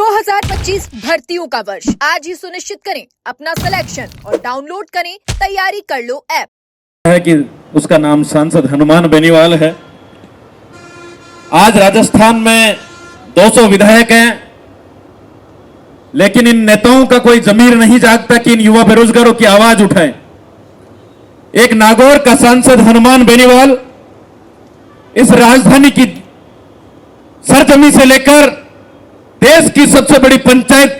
2025 भर्तियों का वर्ष आज ही सुनिश्चित करें अपना सिलेक्शन और डाउनलोड करें तैयारी कर लो ऐप। है कि उसका नाम सांसद हनुमान बेनीवाल है। आज राजस्थान में 200 विधायक हैं, लेकिन इन नेताओं का कोई जमीर नहीं जागता कि इन युवा बेरोजगारों की आवाज उठाएं। एक नागौर का सांसद हनुमान बेनीवाल इस राजधानी की सरजमी से लेकर देश की सबसे बड़ी पंचायत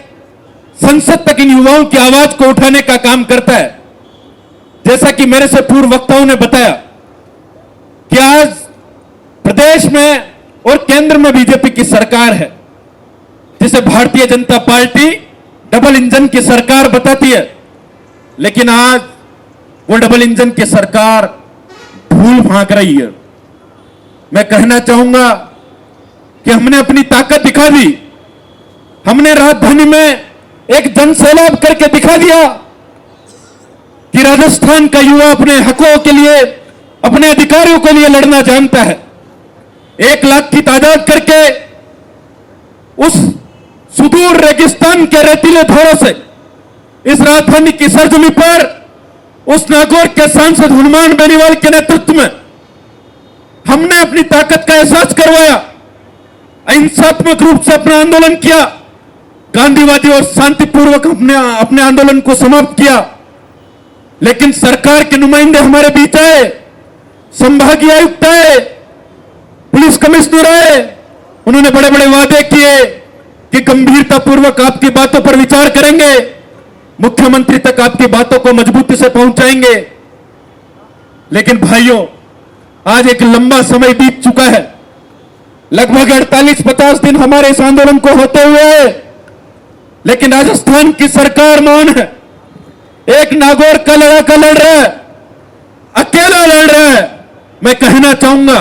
संसद तक इन युवाओं की आवाज को उठाने का काम करता है। जैसा कि मेरे से पूर्व वक्ताओं ने बताया कि आज प्रदेश में और केंद्र में बीजेपी की सरकार है, जिसे Bharatiya Janata party double engine की सरकार बताती है, लेकिन आज वो डबल इंजन की सरकार भूल भांक रही है। मैं कहना चाहूंगा कि हमने अपनी ताकत दिखा दी। हमने राजधानी में एक जनसैलाब करके दिखा दिया कि राजस्थान का युवा अपने हकों के लिए, अपने अधिकारों के लिए लड़ना जानता है। 1 लाख की तादाद करके उस सुदूर रेगिस्तान के रेतीले धोरों से इस राजधानी की सरजमी पर उस नागौर के सांसद हनुमान बेनीवाल के नेतृत्व में हमने अपनी ताकत का एहसास करवाया। अहिंसात्मक रूप से अपना आंदोलन किया, गांधीवादी और शांतिपूर्वक अपने आंदोलन को समाप्त किया। लेकिन सरकार के नुमाइंदे हमारे बीच आए, संभागीय आयुक्त आए, पुलिस कमिश्नर आए। उन्होंने बड़े बड़े वादे किए कि गंभीरतापूर्वक आपकी बातों पर विचार करेंगे, मुख्यमंत्री तक आपकी बातों को मजबूती से पहुंचाएंगे। लेकिन भाइयों, आज एक लंबा समय बीत चुका है। लगभग 48-50 दिन हमारे इस आंदोलन को होते हुए, लेकिन राजस्थान की सरकार मौन है। एक नागौर का लड़ाका लड़ रहा है, अकेला लड़ रहा है। मैं कहना चाहूंगा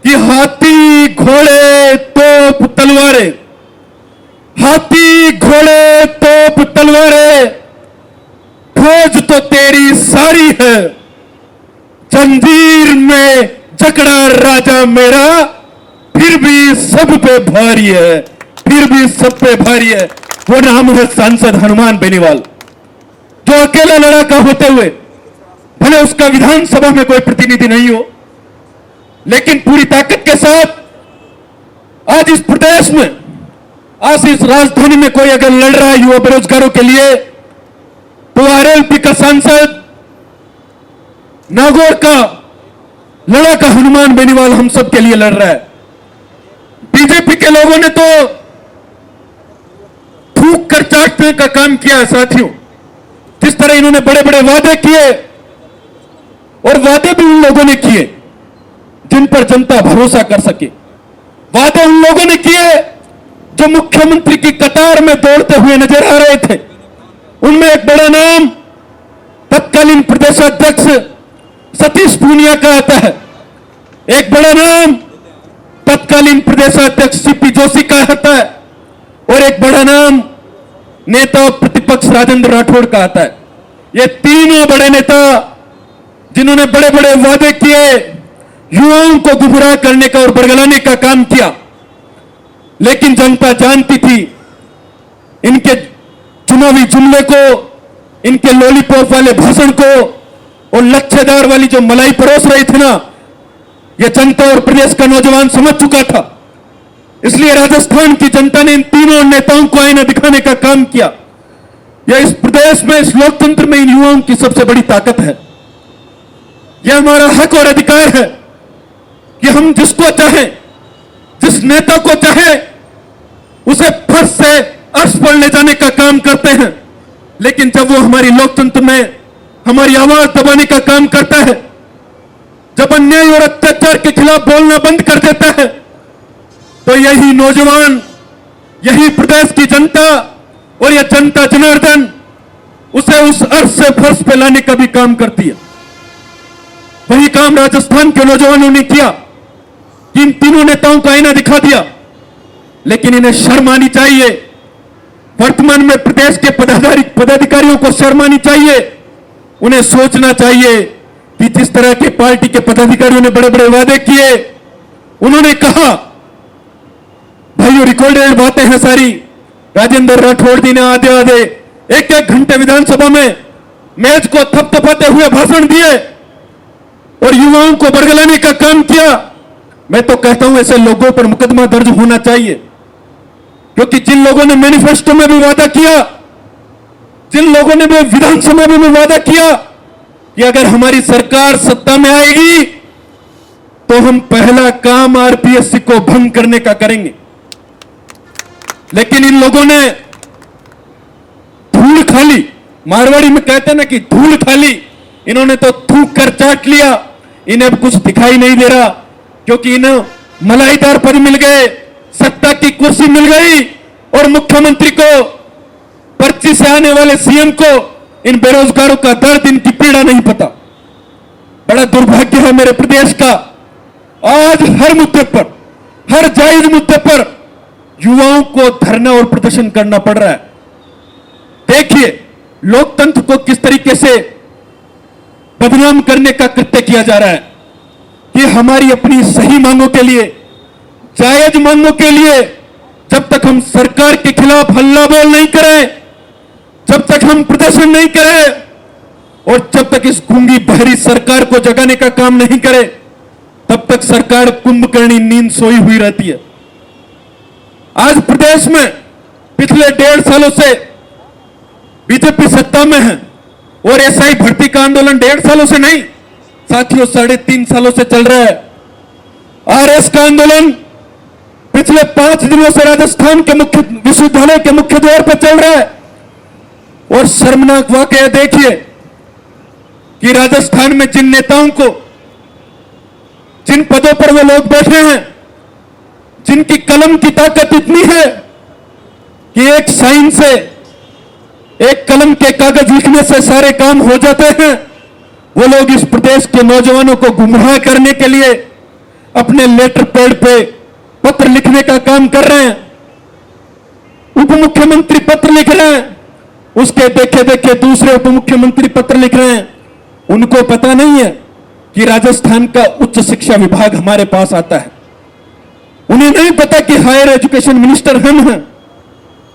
कि हाथी घोड़े तोप तलवारें, हाथी घोड़े तोप तलवारें, फौज तो तेरी सारी है, जंजीर में जकड़ा राजा मेरा, फिर भी सब पे भारी है, फिर भी सब पे भारी है। वो नाम है सांसद हनुमान बेनीवाल, जो अकेला लड़ाका होते हुए, भले उसका विधानसभा में कोई प्रतिनिधि नहीं हो, लेकिन पूरी ताकत के साथ आज इस प्रदेश में, आज इस राजधानी में कोई अगर लड़ रहा है युवा बेरोजगारों के लिए, तो आरएलपी का सांसद, नागौर का लड़ाका हनुमान बेनीवाल हम सब के लिए लड़ रहा है। बीजेपी के लोगों ने तो थूक कर चाटने का काम किया है साथियों। जिस तरह इन्होंने बड़े बड़े वादे किए, और वादे भी उन लोगों ने किए जिन पर जनता भरोसा कर सके। वादे उन लोगों ने किए जो मुख्यमंत्री की कतार में दौड़ते हुए नजर आ रहे थे। उनमें एक बड़ा नाम तत्कालीन प्रदेशाध्यक्ष सतीश पूनिया का आता है, एक बड़ा नाम तत्कालीन प्रदेशाध्यक्ष सीपी जोशी का आता है, और एक बड़ा नाम नेता प्रतिपक्ष राजेंद्र राठौड़ का आता है। ये तीनों बड़े नेता जिन्होंने बड़े बड़े वादे किए, युवाओं को गुमराह करने का और बरगलाने का काम किया, लेकिन जनता जानती थी इनके चुनावी जुमले को, इनके लॉलीपॉप वाले भाषण को और लच्छेदार वाली जो मलाई परोस रही थी ना, यह जनता और प्रदेश का नौजवान समझ चुका था। इसलिए राजस्थान की जनता ने इन तीनों नेताओं को आईना दिखाने का काम किया। यह इस प्रदेश में, इस लोकतंत्र में इन युवाओं की सबसे बड़ी ताकत है। यह हमारा हक और अधिकार है कि हम जिसको चाहें, जिस नेता को चाहे, उसे फर्श से अर्श पर ले जाने का काम करते हैं। लेकिन जब वो हमारी लोकतंत्र में हमारी आवाज दबाने का काम करता है, जब अन्याय और अत्याचार के खिलाफ बोलना बंद कर देता है, तो यही नौजवान, यही प्रदेश की जनता और यह जनता जनार्दन उसे उस अर्श से फर्श पे लाने का भी काम करती है। वही काम राजस्थान के नौजवानों ने किया कि इन तीनों नेताओं का आईना दिखा दिया। लेकिन इन्हें शर्म आनी चाहिए, वर्तमान में प्रदेश के पदाधिकारियों को शर्म आनी चाहिए। उन्हें सोचना चाहिए कि जिस तरह के पार्टी के पदाधिकारियों ने बड़े बड़े वादे किए, उन्होंने कहा भाइयों रिकॉर्डेड बातें हैं सारी। राजेंद्र राठौड़ जी ने आधे आधे एक एक घंटे विधानसभा में मैच को थपथपाते हुए भाषण दिए और युवाओं को बरगलाने का काम किया। मैं तो कहता हूं ऐसे लोगों पर मुकदमा दर्ज होना चाहिए, क्योंकि जिन लोगों ने मैनिफेस्टो में भी वादा किया, जिन लोगों ने भी विधानसभा में भी वादा किया कि अगर हमारी सरकार सत्ता में आएगी तो हम पहला काम आरपीएससी को भंग करने का करेंगे, लेकिन इन लोगों ने धूल खा ली। मारवाड़ी में कहते हैं ना कि धूल खा ली, इन्होंने तो थूक कर चाट लिया। इन्हें अब कुछ दिखाई नहीं दे रहा, क्योंकि इन्हें मलाईदार पद मिल गए, सत्ता की कुर्सी मिल गई और मुख्यमंत्री को, पर्ची से आने वाले सीएम को इन बेरोजगारों का दर्द, इनकी पीड़ा नहीं पता। बड़ा दुर्भाग्य है मेरे प्रदेश का। आज हर मुद्दे पर, हर जायज मुद्दे पर युवाओं को धरना और प्रदर्शन करना पड़ रहा है। देखिए लोकतंत्र को किस तरीके से बदनाम करने का कृत्य किया जा रहा है कि हमारी अपनी सही मांगों के लिए, जायज मांगों के लिए जब तक हम सरकार के खिलाफ हल्ला बोल नहीं करें, जब तक हम प्रदर्शन नहीं करें और जब तक इस गूंगी बहरी सरकार को जगाने का काम नहीं करें, तब तक सरकार कुंभकर्णी नींद सोई हुई रहती है। आज प्रदेश में पिछले 1.5 सालों से बीजेपी सत्ता में है और एसआई भर्ती का आंदोलन 1.5 सालों से नहीं साथियों 3.5 सालों से चल रहा है। आरएस का आंदोलन पिछले 5 दिनों से राजस्थान के मुख्य विश्वविद्यालय के मुख्य द्वार पर चल रहा है और शर्मनाक वाकया देखिए कि राजस्थान में जिन नेताओं को, जिन पदों पर वो लोग बैठे हैं, जिनकी कलम की ताकत इतनी है कि एक साइन से, एक कलम के कागज लिखने से सारे काम हो जाते हैं, वो लोग इस प्रदेश के नौजवानों को गुमराह करने के लिए अपने लेटर पैड पे पत्र लिखने का काम कर रहे हैं। उप मुख्यमंत्री पत्र लिख रहे हैं, उसके देखे देखे दूसरे उप मुख्यमंत्री पत्र लिख रहे हैं। उनको पता नहीं है कि राजस्थान का उच्च शिक्षा विभाग हमारे पास आता है। उन्हें नहीं पता कि हायर एजुकेशन मिनिस्टर हम हैं।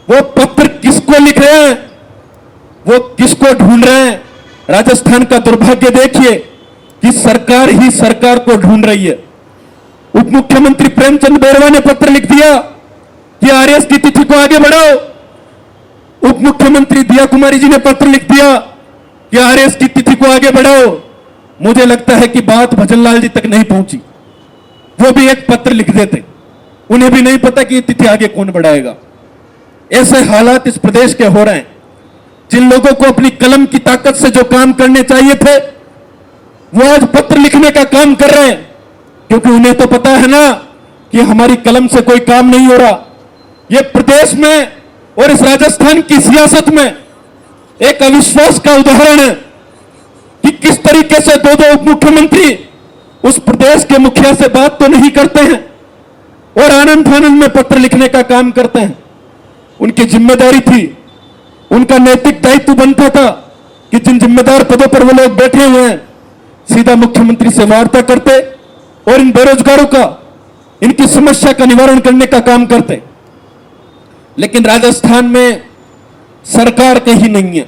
वो पत्र किसको लिख रहे हैं, वो किसको ढूंढ रहे हैं। राजस्थान का दुर्भाग्य देखिए कि सरकार ही सरकार को ढूंढ रही है। उप मुख्यमंत्री प्रेमचंद बैरवा ने पत्र लिख दिया कि आरएस की तिथि को आगे बढ़ाओ। उप मुख्यमंत्री दिया कुमारी जी ने पत्र लिख दिया कि आरएस की तिथि को आगे बढ़ाओ। मुझे लगता है कि बात भजनलाल जी तक नहीं पहुंची, वो भी एक पत्र लिख देते। उन्हें भी नहीं पता कि ये तिथि आगे कौन बढ़ाएगा। ऐसे हालात इस प्रदेश के हो रहे हैं। जिन लोगों को अपनी कलम की ताकत से जो काम करने चाहिए थे, वो आज पत्र लिखने का काम कर रहे हैं, क्योंकि उन्हें तो पता है ना कि हमारी कलम से कोई काम नहीं हो रहा। ये प्रदेश में और इस राजस्थान की सियासत में एक अविश्वास का उदाहरण है कि किस तरीके से दो उप मुख्यमंत्री उस प्रदेश के मुखिया से बात तो नहीं करते हैं और आनंद फानंद में पत्र लिखने का काम करते हैं। उनकी जिम्मेदारी थी, उनका नैतिक दायित्व बनता था कि जिन जिम्मेदार पदों पर वो लोग बैठे हुए हैं, सीधा मुख्यमंत्री से वार्ता करते और इन बेरोजगारों का, इनकी समस्या का निवारण करने का काम करते। लेकिन राजस्थान में सरकार कहीं नहीं है।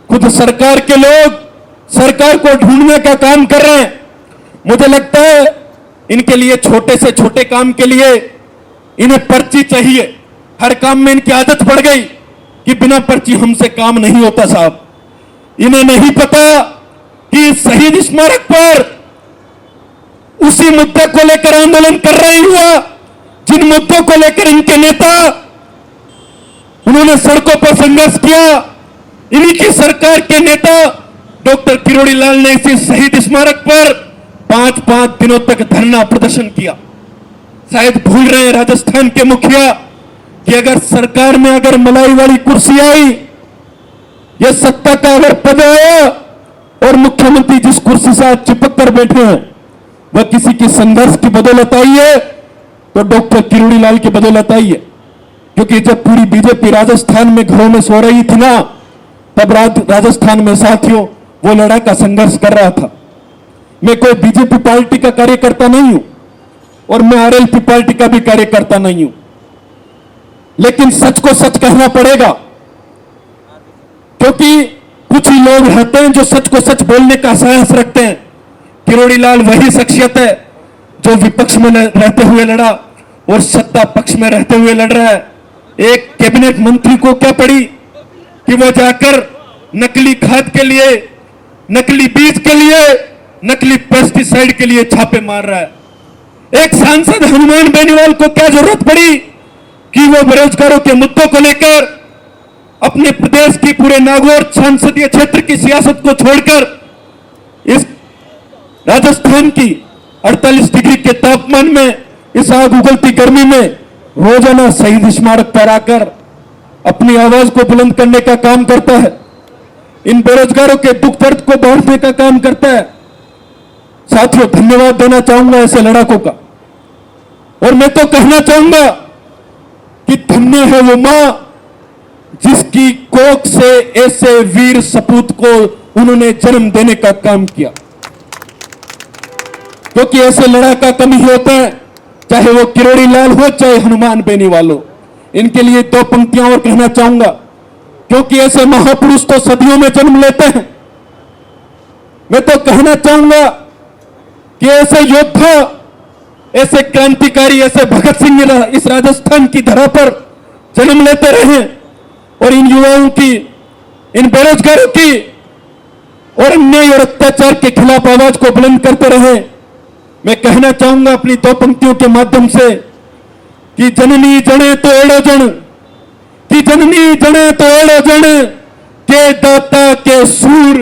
खुद सरकार के लोग सरकार को ढूंढने का काम कर रहे हैं। मुझे लगता है इनके लिए छोटे से छोटे काम के लिए इन्हें पर्ची चाहिए। हर काम में इनकी आदत पड़ गई कि बिना पर्ची हमसे काम नहीं होता साहब। इन्हें नहीं पता कि शहीद स्मारक पर उसी मुद्दे को लेकर आंदोलन कर रहे हुआ, जिन मुद्दों को लेकर इनके नेता उन्होंने सड़कों पर संघर्ष किया, इन्हीं की सरकार के नेता डॉक्टर किरोड़ी लाल ने इसी शहीद स्मारक पर 5-5 दिनों तक धरना प्रदर्शन किया। शायद भूल रहे हैं राजस्थान के मुखिया कि अगर सरकार में अगर मलाई वाली कुर्सी आई, यह सत्ता का अगर पद आया और मुख्यमंत्री जिस कुर्सी से आज चिपक कर बैठे हैं वह किसी की संघर्ष की बदौलत आई है तो डॉक्टर किरोड़ी लाल की बदौलत आई है। क्योंकि जब पूरी बीजेपी राजस्थान में घरों में सो रही थी ना, तब राजस्थान में साथियों वो लड़ा का संघर्ष कर रहा था। मैं कोई बीजेपी पार्टी का कार्यकर्ता नहीं हूं और मैं आरएलपी पार्टी का भी कार्यकर्ता नहीं हूं। लेकिन सच को सच कहना पड़ेगा, क्योंकि कुछ ही लोग रहते हैं जो सच को सच बोलने का साहस रखते हैं। किरोड़ी लाल वही शख्सियत है जो विपक्ष में रहते हुए लड़ा और सत्ता पक्ष में रहते हुए लड़ रहा है। एक कैबिनेट मंत्री को क्या पड़ी कि वो जाकर नकली खाद के लिए, नकली बीज के लिए, नकली पेस्टिसाइड के लिए छापे मार रहा है। एक सांसद हनुमान बेनीवाल को क्या जरूरत पड़ी कि वो बेरोजगारों के मुद्दों को लेकर अपने प्रदेश की पूरे नागौर संसदीय क्षेत्र की सियासत को छोड़कर इस राजस्थान की 48 डिग्री के तापमान में, इस आग उगलती गर्मी में रोजाना शहीद स्मारक पर आकर अपनी आवाज को बुलंद करने का काम करता है, इन बेरोजगारों के दुख दर्द को बांटने का काम करता है। साथियों, धन्यवाद देना चाहूंगा ऐसे लड़ाकों का, और मैं तो कहना चाहूंगा कि धन्य है वो मां जिसकी कोख से ऐसे वीर सपूत को उन्होंने जन्म देने का काम किया, क्योंकि ऐसे लड़ाका कम ही होता है, चाहे वो किरोड़ी लाल हो चाहे हनुमान बेनीवाल हो। इनके लिए दो पंक्तियां और कहना चाहूंगा, क्योंकि ऐसे महापुरुष तो सदियों में जन्म लेते हैं। मैं तो कहना चाहूंगा कि ऐसे योद्धा, ऐसे क्रांतिकारी, ऐसे भगत सिंह इस राजस्थान की धरा पर जन्म लेते रहे और इन युवाओं की, इन बेरोजगारों की और अन्याय और अत्याचार के खिलाफ आवाज को बुलंद करते रहे। मैं कहना चाहूंगा अपनी दो पंक्तियों के माध्यम से कि जननी जने तो एड़ो जन, कि जननी जने तो एड़ो जन के दाता के सूर,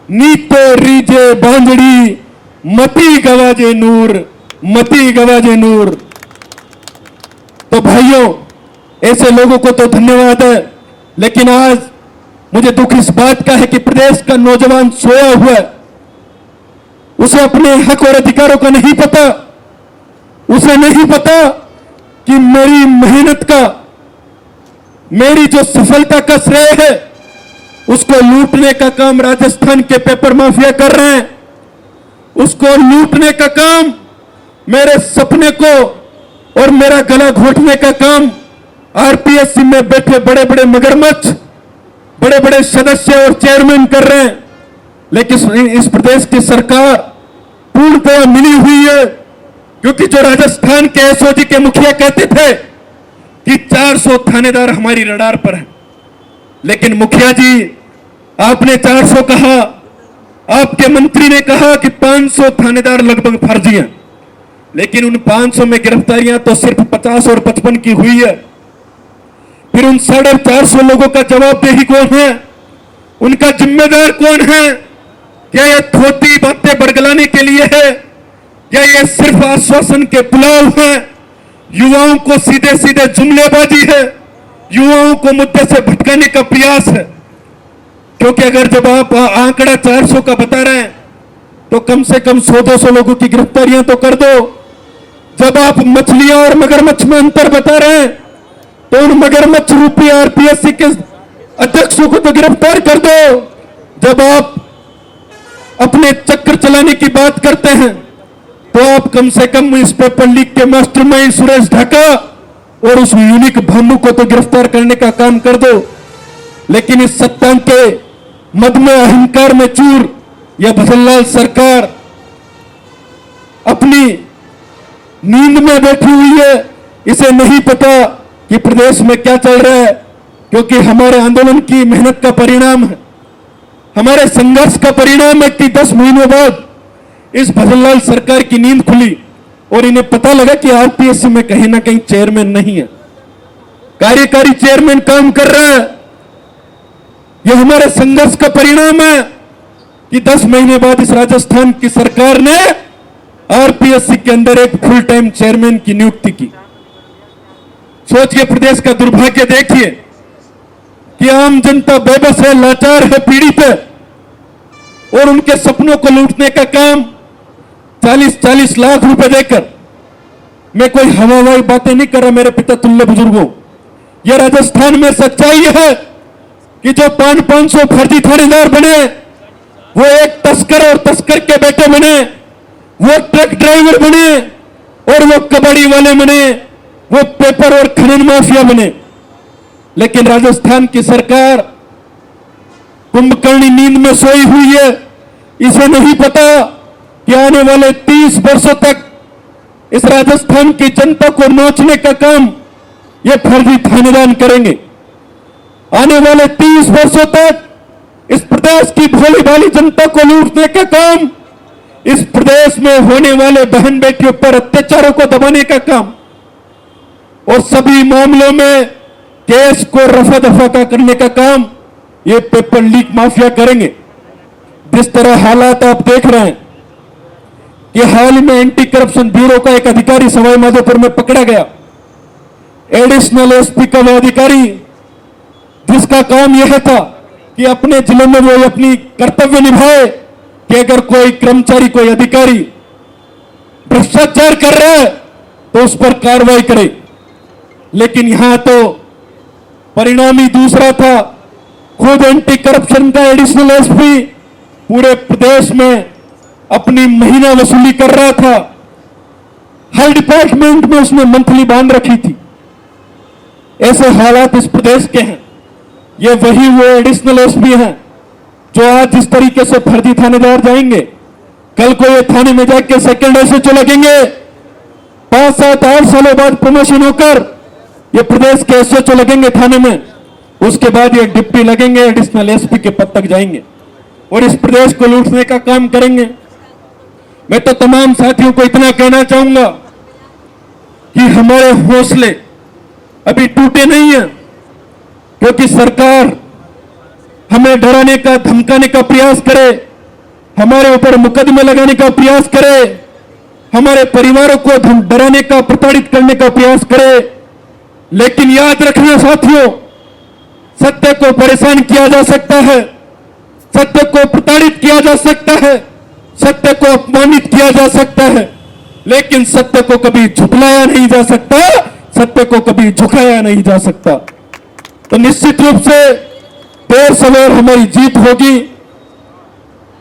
नीतो रीजे बांजड़ी मती गवाजे नूर, मती गवाजे नूर। तो भाइयों, ऐसे लोगों को तो धन्यवाद है, लेकिन आज मुझे दुख इस बात का है कि प्रदेश का नौजवान सोया हुआ है। उसे अपने हक और अधिकारों का नहीं पता, उसे नहीं पता कि मेरी मेहनत का, मेरी जो सफलता का श्रेय है उसको लूटने का काम राजस्थान के पेपर माफिया कर रहे हैं। उसको लूटने का काम, मेरे सपने को और मेरा गला घोटने का काम आरपीएससी में बैठे बड़े बड़े मगरमच्छ, बड़े बड़े सदस्य और चेयरमैन कर रहे हैं। लेकिन इस प्रदेश की सरकार पूर्णतया मिली हुई है, क्योंकि जो राजस्थान के एसओजी के मुखिया कहते थे कि 400 थानेदार हमारी रडार पर हैं, लेकिन मुखिया जी आपने 400 कहा, आपके मंत्री ने कहा कि 500 थानेदार लगभग फर्जी हैं, लेकिन उन 500 में गिरफ्तारियां तो सिर्फ 50 और 55 की हुई है। फिर उन 450 लोगों का जवाबदेही कौन है, उनका जिम्मेदार कौन है? क्या ये थोती बातें बरगलाने के लिए है? क्या ये सिर्फ आश्वासन के पुलाव है? युवाओं को सीधे सीधे जुमलेबाजी है, युवाओं को मुद्दे से भटकाने का प्रयास है। क्योंकि अगर जब आप आंकड़ा 400 का बता रहे हैं तो कम से कम 100-200 लोगों की गिरफ्तारियां तो कर दो। जब आप मछलियां और मगरमच्छ में अंतर बता रहे हैं तो उन मगरमच्छ रूपी आरपीएससी के अध्यक्षों को तो गिरफ्तार कर दो। जब आप अपने चक्कर चलाने की बात करते हैं तो आप कम से कम इस पेपर लीक के मास्टरमाइंड सुरेश ढाका और उस यूनिक भामू को तो गिरफ्तार करने का काम कर दो। लेकिन इस सत्ता के मद में, अहंकार में चूर यह भजनलाल सरकार अपनी नींद में बैठी हुई है। इसे नहीं पता कि प्रदेश में क्या चल रहा है, क्योंकि हमारे आंदोलन की मेहनत का परिणाम है, हमारे संघर्ष का परिणाम है कि 10 महीनों बाद इस भजनलाल सरकार की नींद खुली और इन्हें पता लगा कि आरपीएससी में कहीं ना कहीं चेयरमैन नहीं है, कार्यकारी चेयरमैन काम कर रहा है। यह हमारे संघर्ष का परिणाम है कि 10 महीने बाद इस राजस्थान की सरकार ने आरपीएससी के अंदर एक फुल टाइम चेयरमैन की नियुक्ति की। सोचिए, प्रदेश का दुर्भाग्य देखिए कि आम जनता बेबस है, लाचार है, पीड़ित है, और उनके सपनों को लूटने का काम 40-40 लाख रुपए देकर, मैं कोई हवाई बातें नहीं कर रहा मेरे पिता तुल्य बुजुर्गों, यह राजस्थान में सच्चाई है कि जो 500 फर्जी थानेदार बने वो एक तस्कर और तस्कर के बेटे बने, वो ट्रक ड्राइवर बने और वो कबाड़ी वाले बने, वो पेपर और खनन माफिया बने। लेकिन राजस्थान की सरकार कुंभकर्णी नींद में सोई हुई है। इसे नहीं पता कि आने वाले 30 वर्षों तक इस राजस्थान की जनता को नोचने का काम ये फर्जी थानेदार करेंगे। आने वाले 30 वर्षों तक इस प्रदेश की भोली भाली जनता को लूटने का काम, इस प्रदेश में होने वाले बहन बेटियों पर अत्याचारों को दबाने का काम और सभी मामलों में केस को रफा दफा का करने का काम ये पेपर लीक माफिया करेंगे। जिस तरह हालात आप देख रहे हैं कि हाल में एंटी करप्शन ब्यूरो का एक अधिकारी सवाई माधोपुर में पकड़ा गया। एडिशनल एसपी का वो अधिकारी जिसका काम यह था कि अपने जिले में वो अपनी कर्तव्य निभाए कि अगर कोई कर्मचारी कोई अधिकारी भ्रष्टाचार कर रहा है तो उस पर कार्रवाई करे। लेकिन यहां तो परिणाम ही दूसरा था। खुद एंटी करप्शन का एडिशनल एसपी पूरे प्रदेश में अपनी महीना वसूली कर रहा था। हर डिपार्टमेंट में उसने मंथली बांध रखी थी। ऐसे हालात इस प्रदेश के हैं। ये वही वो एडिशनल एसपी हैं जो आज इस तरीके से फर्जी थानेदार जाएंगे, कल को ये थाने में जाके सेकंड एसएचओ लगेंगे। 5, 7, 8 सालों बाद प्रमोशन होकर ये प्रदेश के एसएचओ लगेंगे थाने में। उसके बाद ये डिप्टी लगेंगे, एडिशनल एसपी के पद तक जाएंगे और इस प्रदेश को लूटने का काम करेंगे। मैं तो तमाम साथियों को इतना कहना चाहूंगा कि हमारे हौसले अभी टूटे नहीं हैं, क्योंकि सरकार हमें डराने का धमकाने का प्रयास करे, हमारे ऊपर मुकदमे लगाने का प्रयास करे, हमारे परिवारों को डराने का प्रताड़ित करने का प्रयास करे। लेकिन याद रखना साथियों, सत्य को परेशान किया जा सकता है, सत्य को प्रताड़ित किया जा सकता है, सत्य को अपमानित किया जा सकता है, लेकिन सत्य को कभी झुठलाया नहीं जा सकता, सत्य को कभी झुकाया नहीं जा सकता। तो निश्चित रूप से देर सवेर हमारी जीत होगी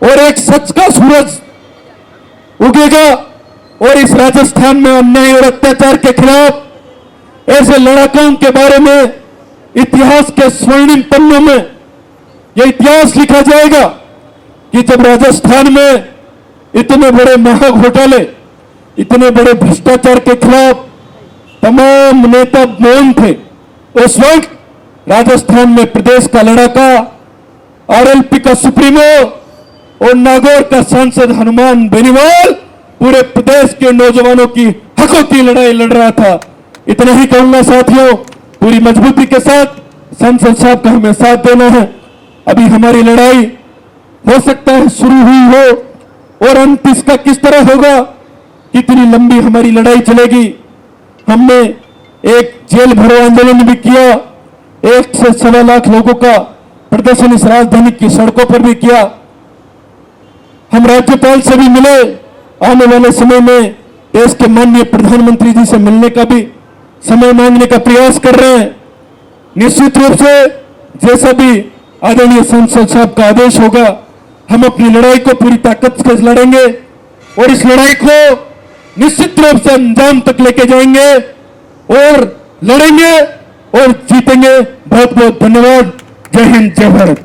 और एक सच का सूरज उगेगा और इस राजस्थान में अन्याय और अत्याचार के खिलाफ ऐसे लड़ाकों के बारे में इतिहास के स्वर्णिम पन्नों में यह इतिहास लिखा जाएगा कि जब राजस्थान में इतने बड़े महाघोटाले, इतने बड़े भ्रष्टाचार के खिलाफ तमाम नेता मौन थे, उस वक्त राजस्थान में प्रदेश का लड़ाका, आरएलपी का सुप्रीमो और नागौर का सांसद हनुमान बेनीवाल पूरे प्रदेश के नौजवानों की हकों की लड़ाई लड़ रहा था। इतना ही कहूंगा साथियों, पूरी मजबूती के साथ सांसद साहब का हमें साथ देना है। अभी हमारी लड़ाई हो सकता है शुरू हुई हो और अंत इसका किस तरह होगा, कितनी लंबी हमारी लड़ाई चलेगी। हमने एक जेल भरो आंदोलन भी किया, 1 से 1.25 लाख लोगों का प्रदर्शन इस राजधानी की सड़कों पर भी किया। हम राज्यपाल से भी मिले, आने वाले समय में देश के माननीय प्रधानमंत्री जी से मिलने का भी समय मांगने का प्रयास कर रहे हैं। निश्चित रूप से जैसा भी आदरणीय संसद साहब का आदेश होगा, हम अपनी लड़ाई को पूरी ताकत से लड़ेंगे और इस लड़ाई को निश्चित रूप से अंजाम तक लेके जाएंगे और लड़ेंगे और जीतेंगे। बहुत बहुत धन्यवाद। जय हिंद, जय भारत।